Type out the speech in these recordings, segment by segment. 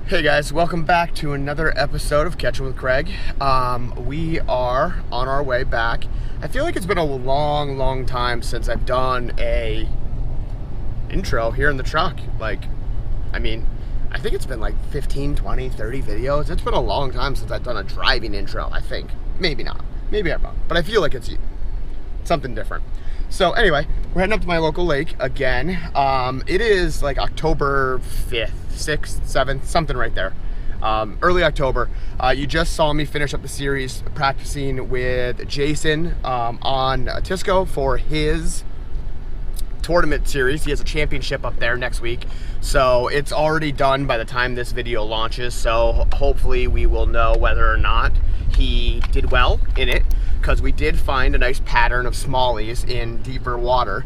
Hey guys, welcome back to another episode of Catching with Craig. We are on our way back. I feel like it's been a long time since I've done a intro here in the truck. I think it's been like 15, 20, 30 videos. It's been a long time since I've done a driving intro, I think. Maybe not. Maybe I'm wrong. But I feel like it's something different. So anyway, we're heading up to my local lake again. It is like October 5th, 6th, 7th, something right there. Early October. You just saw me finish up the series practicing with Jason on Tisco for his tournament series. He has a championship up there next week. So it's already done by the time this video launches. So hopefully we will know whether or not he did well in it, because we did find a nice pattern of smallies in deeper water.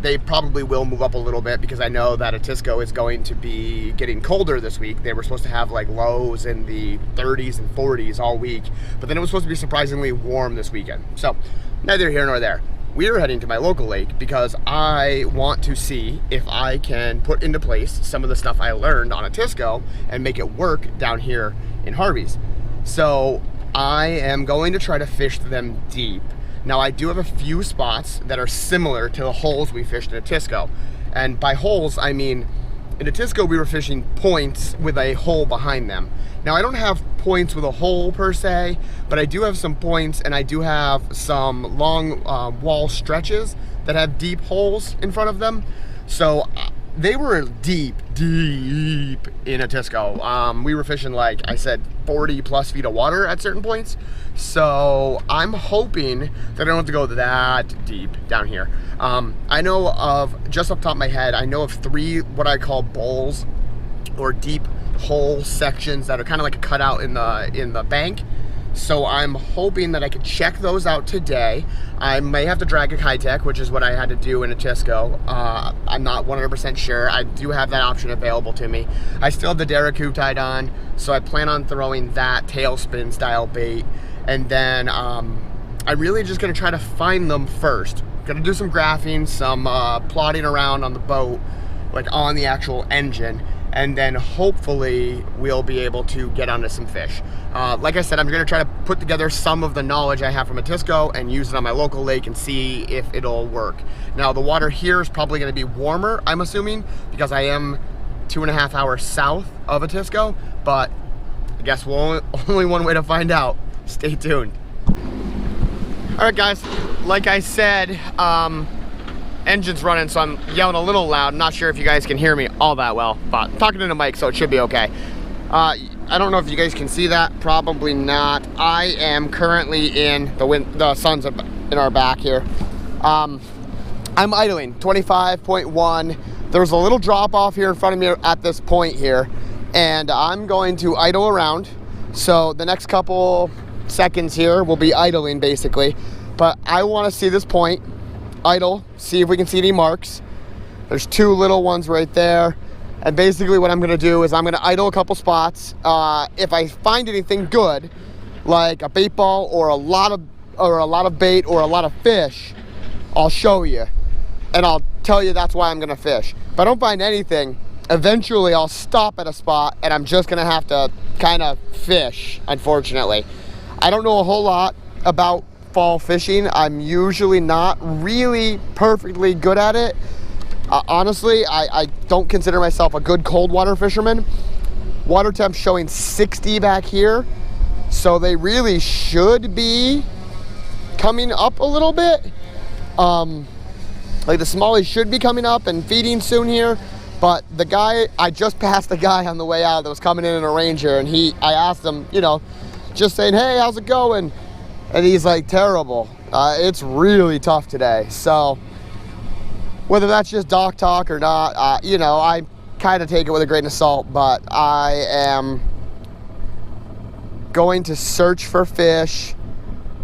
They probably will move up a little bit because I know that Atisco is going to be getting colder this week. They were supposed to have like lows in the 30s and 40s all week, but then it was supposed to be surprisingly warm this weekend. So neither here nor there. We are heading to my local lake because I want to see if I can put into place some of the stuff I learned on Atisco and make it work down here in Harvey's. So I am going to try to fish them deep. Now I do have a few spots that are similar to the holes we fished in Atisco. And by holes, I mean, in Atisco we were fishing points with a hole behind them. Now I don't have points with a hole per se, but I do have some points and I do have some long wall stretches that have deep holes in front of them. So they were deep in Atisco. We were fishing, like I said, 40 plus feet of water at certain points. So I'm hoping that I don't have to go that deep down here. I know of, just off the top of my head, I know of 3 what I call bowls or deep hole sections that are kind of like a cutout in the bank. So I'm hoping that I could check those out today. I may have to drag a Kitech, which is what I had to do in Atisco. I'm not 100% sure. I do have that option available to me. I still have the Derrick tied on, so I plan on throwing that tailspin style bait. And then I'm really just gonna try to find them first. Gonna do some graphing, some plotting around on the boat, like on the actual engine. And then hopefully we'll be able to get onto some fish. Like I said, I'm gonna try to put together some of the knowledge I have from Atisco and use it on my local lake and see if it'll work. Now the water here is probably gonna be warmer, I'm assuming, because I am 2.5 hours south of Atisco, but I guess only one way to find out. Stay tuned. All right guys, like I said, engine's running, so I'm yelling a little loud. I'm not sure if you guys can hear me all that well, but I'm talking to the mic, so it should be okay. I don't know if you guys can see that, probably not. I am currently in the sun's in our back here. I'm idling, 25.1. There's a little drop off here in front of me at this point here, and I'm going to idle around. So the next couple seconds here will be idling basically, but I want to see this point, idle, see if we can see any marks. There's 2 little ones right there, and basically what I'm going to do is I'm going to idle a couple spots. If I find anything good, like a bait ball or a lot of bait or a lot of fish, I'll show you and I'll tell you that's why I'm going to fish. If I don't find anything, eventually I'll stop at a spot and I'm just going to have to kind of fish, unfortunately. I don't know a whole lot about fall fishing. I'm usually not really perfectly good at it. Honestly, I don't consider myself a good cold water fisherman. Water temp showing 60 back here, so they really should be coming up a little bit. Like the smallies should be coming up and feeding soon here. But the guy, I just passed a guy on the way out that was coming in a Ranger, and I asked him, you know, just saying, hey, how's it going? And he's like, terrible. It's really tough today. So whether that's just dock talk or not, you know, I kind of take it with a grain of salt, but I am going to search for fish.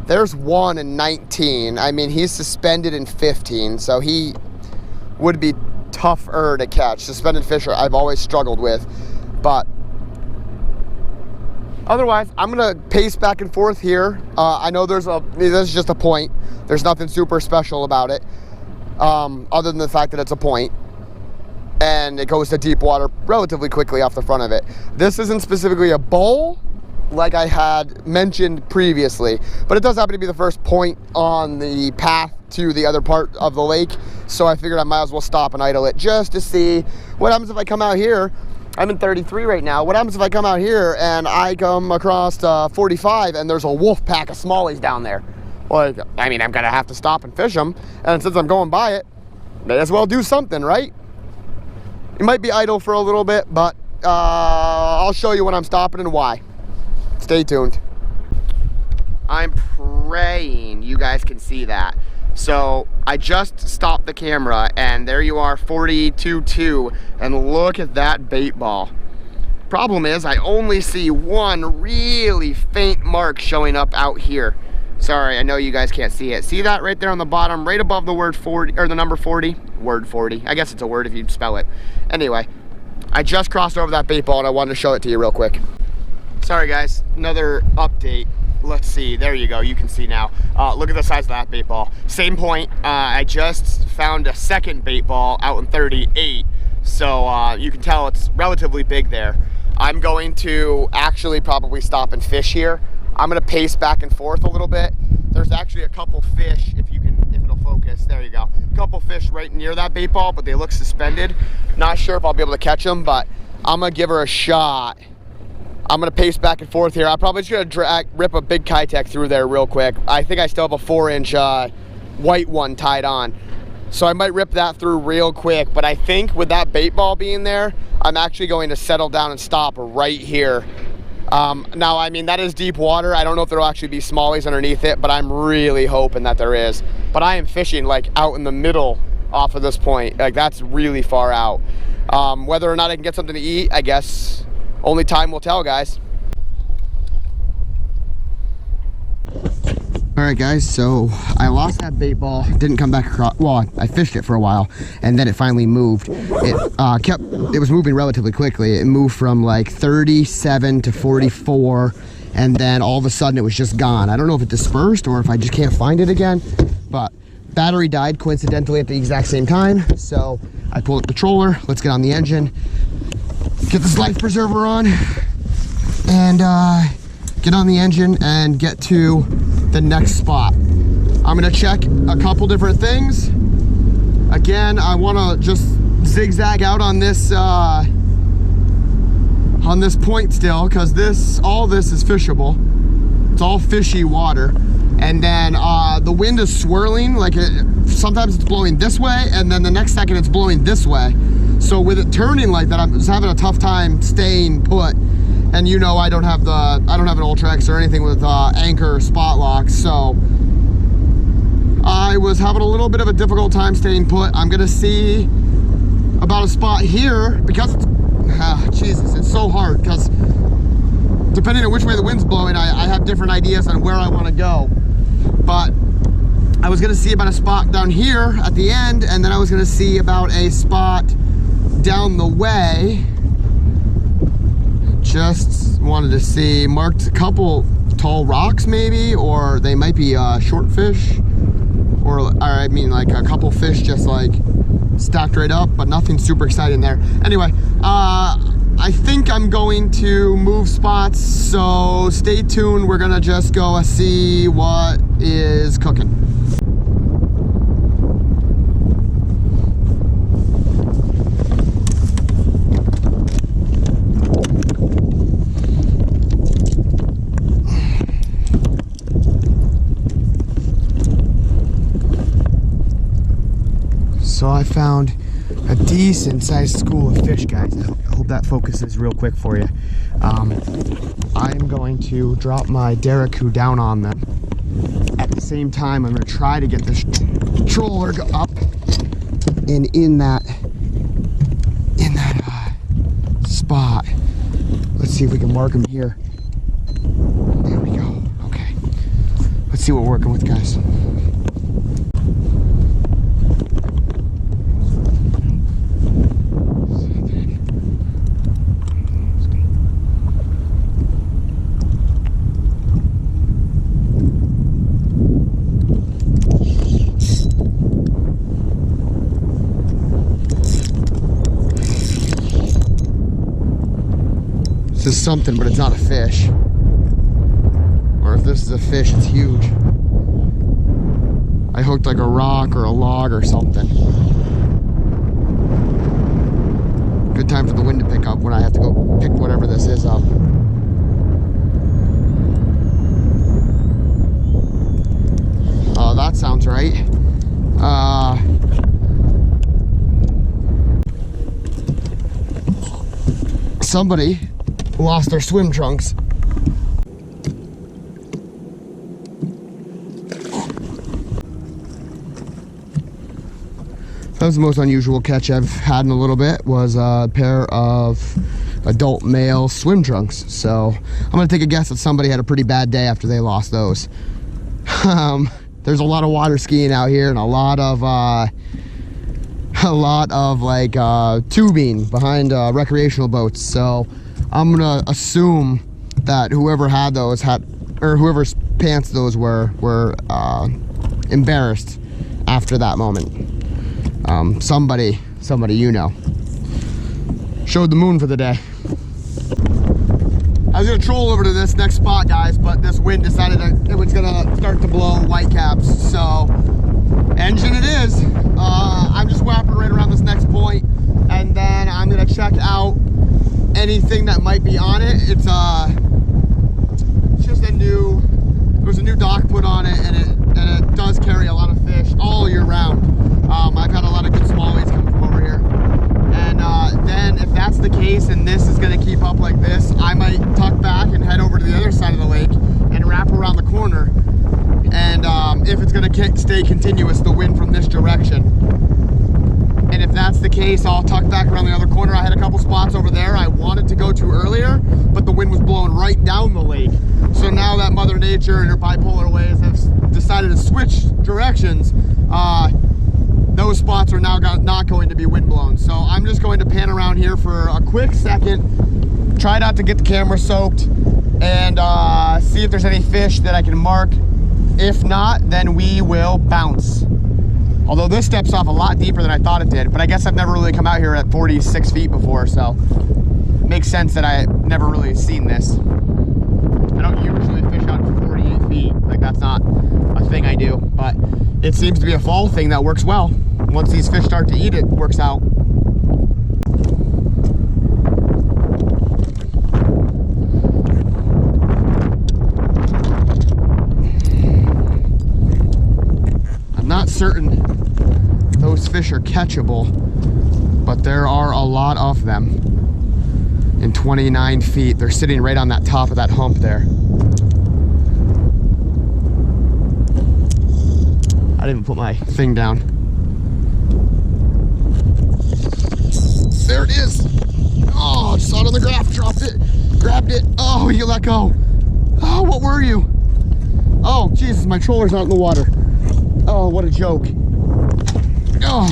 There's 1 in 19. I mean, he's suspended in 15, so he would be tougher to catch. Suspended fish I've always struggled with, but otherwise, I'm gonna pace back and forth here. I know this is just a point. There's nothing super special about it, other than the fact that it's a point. and it goes to deep water relatively quickly off the front of it. This isn't specifically a bowl like I had mentioned previously, but it does happen to be the first point on the path to the other part of the lake, so I figured I might as well stop and idle it just to see what happens if I come out here. I'm in 33 right now. What happens if I come out here and I come across 45 and there's a wolf pack of smallies down there? Like, I mean, I'm gonna have to stop and fish them, and since I'm going by it, may as well do something, right? It might be idle for a little bit, but I'll show you when I'm stopping and why. Stay tuned. I'm praying you guys can see that. So I just stopped the camera and there you are, 42.2, and look at that bait ball. Problem is I only see one really faint mark showing up out here. Sorry, I know you guys can't see it. See that right there on the bottom, right above the word 40, or the number 40? Word 40. I guess it's a word if you spell it. Anyway, I just crossed over that bait ball and I wanted to show it to you real quick. Sorry guys, another update. Let's see, there you go, you can see now. Look at the size of that bait ball. Same point, I just found a second bait ball out in 38. So you can tell it's relatively big there. I'm going to actually probably stop and fish here. I'm gonna pace back and forth a little bit. There's actually a couple fish, if it'll focus, there you go. A couple fish right near that bait ball, but they look suspended. Not sure if I'll be able to catch them, but I'm gonna give her a shot. I'm gonna pace back and forth here. I'm probably just gonna rip a big Kitech through there real quick. I think I still have a 4-inch white one tied on. So I might rip that through real quick, but I think with that bait ball being there, I'm actually going to settle down and stop right here. Now, I mean, that is deep water. I don't know if there'll actually be smallies underneath it, but I'm really hoping that there is. But I am fishing like out in the middle off of this point. Like that's really far out. Whether or not I can get something to eat, I guess only time will tell, guys. All right, guys, so I lost that bait ball, didn't come back across. Well, I fished it for a while, and then it finally moved. It was moving relatively quickly. It moved from like 37 to 44, and then all of a sudden it was just gone. I don't know if it dispersed or if I just can't find it again, but battery died coincidentally at the exact same time. So I pulled up the trailer, let's get on the engine, get this life preserver on, and get on the engine and get to the next spot. I'm gonna check a couple different things. Again, I wanna just zigzag out on this point still, because all this is fishable. It's all fishy water. And then the wind is swirling, like sometimes it's blowing this way, and then the next second it's blowing this way. So with it turning like that, I'm just having a tough time staying put. And you know, I don't have an Ultrex or anything with anchor or spot locks, so I was having a little bit of a difficult time staying put. I'm gonna see about a spot here because Jesus, it's so hard because depending on which way the wind's blowing, I have different ideas on where I want to go. But I was gonna see about a spot down here at the end, and then I was gonna see about a spot down the way. Just wanted to see, marked a couple tall rocks maybe, or they might be short fish, or I mean like a couple fish just like stacked right up, but nothing super exciting there. Anyway, I think I'm going to move spots, so stay tuned. We're gonna just go see what is cooking. So I found a decent sized school of fish, guys. I hope that focuses real quick for you. I'm going to drop my Derrick down on them. At the same time, I'm going to try to get this troller up and in that spot. Let's see if we can mark them here. There we go. Okay. Let's see what we're working with, guys. This is something, but it's not a fish. Or if this is a fish, it's huge. I hooked like a rock or a log or something. Good time for the wind to pick up when I have to go pick whatever this is up. Oh, that sounds right. Somebody lost their swim trunks. That was the most unusual catch I've had in a little bit, was a pair of adult male swim trunks. So I'm gonna take a guess that somebody had a pretty bad day after they lost those. There's a lot of water skiing out here and a lot of like tubing behind recreational boats. So I'm gonna assume that whoever had those or whoever's pants those were embarrassed after that moment. Somebody you know showed the moon for the day. I was gonna troll over to this next spot, guys, but this wind decided it was gonna start to blow whitecaps. So engine it is. I'm just wrapping right around this next point, and then I'm gonna check out anything that might be on it. It's just there's a new dock put on it, and it does carry a lot of fish all year round. I've had a lot of good smallies come from over here. And then if that's the case and this is gonna keep up like this, I might tuck back and head over to the other side of the lake and wrap around the corner. And if it's gonna stay continuous, the wind from this direction. And if that's the case, I'll tuck back around the other corner. I had a couple spots over there I wanted to go to earlier, but the wind was blowing right down the lake. So now that Mother Nature and her bipolar waves have decided to switch directions, those spots are now not going to be wind blown. So I'm just going to pan around here for a quick second, try not to get the camera soaked, and see if there's any fish that I can mark. If not, then we will bounce. Although this steps off a lot deeper than I thought it did, but I guess I've never really come out here at 46 feet before, so it makes sense that I've never really seen this. I don't usually fish out to 48 feet. Like, that's not a thing I do, but it seems to be a fall thing that works well. Once these fish start to eat it, it works out. I'm not certain those fish are catchable, but there are a lot of them in 29 feet. They're sitting right on that top of that hump there. I didn't even put my thing down. There it is. Oh, I just saw it on the graph, dropped it, grabbed it. Oh, you let go. Oh, what were you? Oh, Jesus, my troller's not in the water. Oh, what a joke. Oh.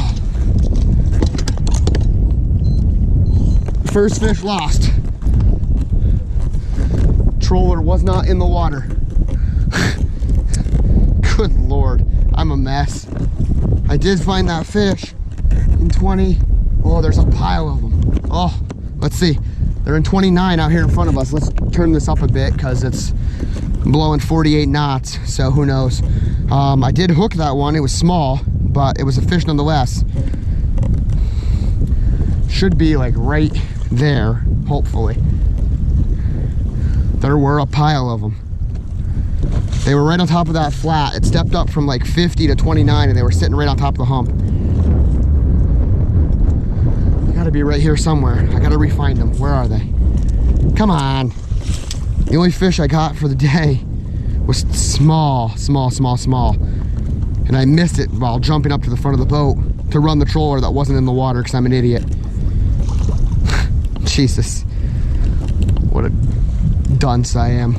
First fish lost. Troller was not in the water. Good Lord, I'm a mess. I did find that fish in 20. Oh, there's a pile of them. Oh, let's see. They're in 29 out here in front of us. Let's turn this up a bit because it's blowing 48 knots, so who knows. I did hook that one. It was small, but it was a fish nonetheless. Should be like right there, hopefully. There were a pile of them. They were right on top of that flat. It stepped up from like 50 to 29 and they were sitting right on top of the hump. They gotta be right here somewhere. I gotta re-find them. Where are they? Come on. The only fish I got for the day was small. And I missed it while jumping up to the front of the boat to run the troller that wasn't in the water because I'm an idiot. Jesus. What a dunce I am.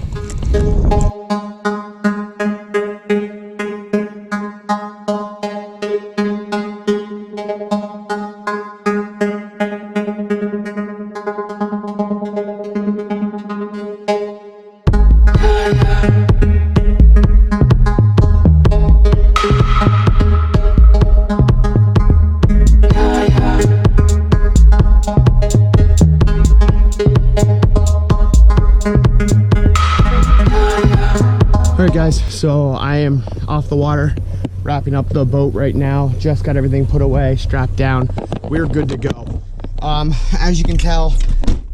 right, guys, so I am off the water, wrapping up the boat right now. Just got everything put away, strapped down. We're good to go. As you can tell,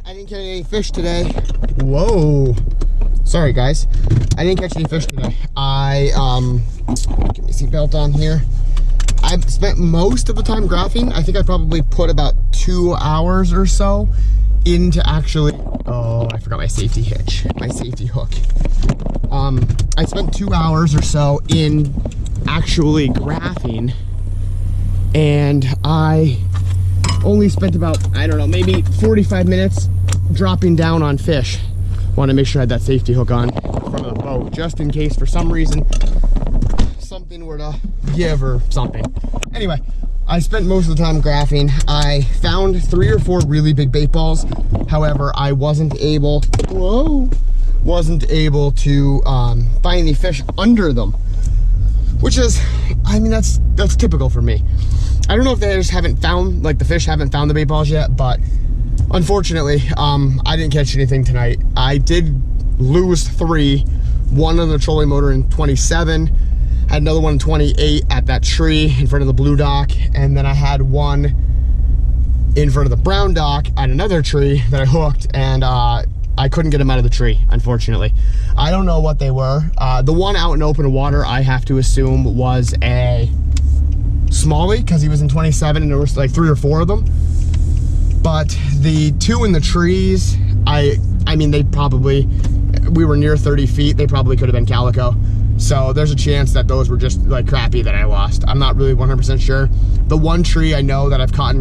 I didn't catch any fish today. Whoa, sorry guys, I didn't catch any fish today. Get my seatbelt on here. I've spent most of the time graphing. I think I probably put about 2 hours or so into actually, oh, I forgot my safety hitch, my safety hook. I spent 2 hours or so in actually graphing, and I only spent about, I don't know, maybe 45 minutes dropping down on fish. Want to make sure I had that safety hook on in front of the boat, just in case for some reason something were to give or something. Anyway, I spent most of the time graphing. I found 3 or 4 really big bait balls. However, I wasn't able to find any fish under them, which is, I mean, that's typical for me. I don't know if they just haven't found, like the fish haven't found the bait balls yet, but unfortunately, I didn't catch anything tonight. I did lose 3, one on the trolling motor in 27, had another one in 28 at that tree in front of the blue dock, and then I had one in front of the brown dock at another tree that I hooked, and I couldn't get them out of the tree, unfortunately. I don't know what they were. The one out in open water, I have to assume, was a smallie, because he was in 27 and there was like 3 or 4 of them. But the 2 in the trees, I mean, we were near 30 feet, they probably could have been calico. So there's a chance that those were just like crappie that I lost. I'm not really 100% sure. The one tree I know that I've caught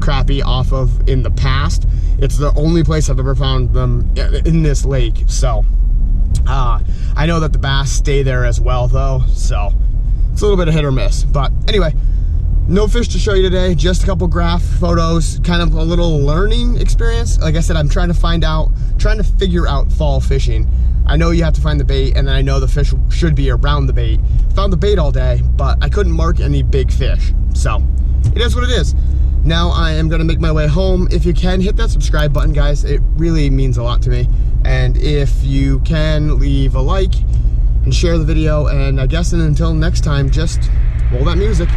crappie off of in the past, it's the only place I've ever found them in this lake. So I know that the bass stay there as well though, so it's a little bit of hit or miss. But anyway, no fish to show you today, just a couple graph photos, kind of a little learning experience. Like I said, I'm trying to figure out fall fishing. I know you have to find the bait, and then I know the fish should be around the bait. Found the bait all day, but I couldn't mark any big fish. So it is what it is. Now I am gonna make my way home. If you can, hit that subscribe button, guys. It really means a lot to me. And if you can, leave a like and share the video. And I guess until next time, just roll that music.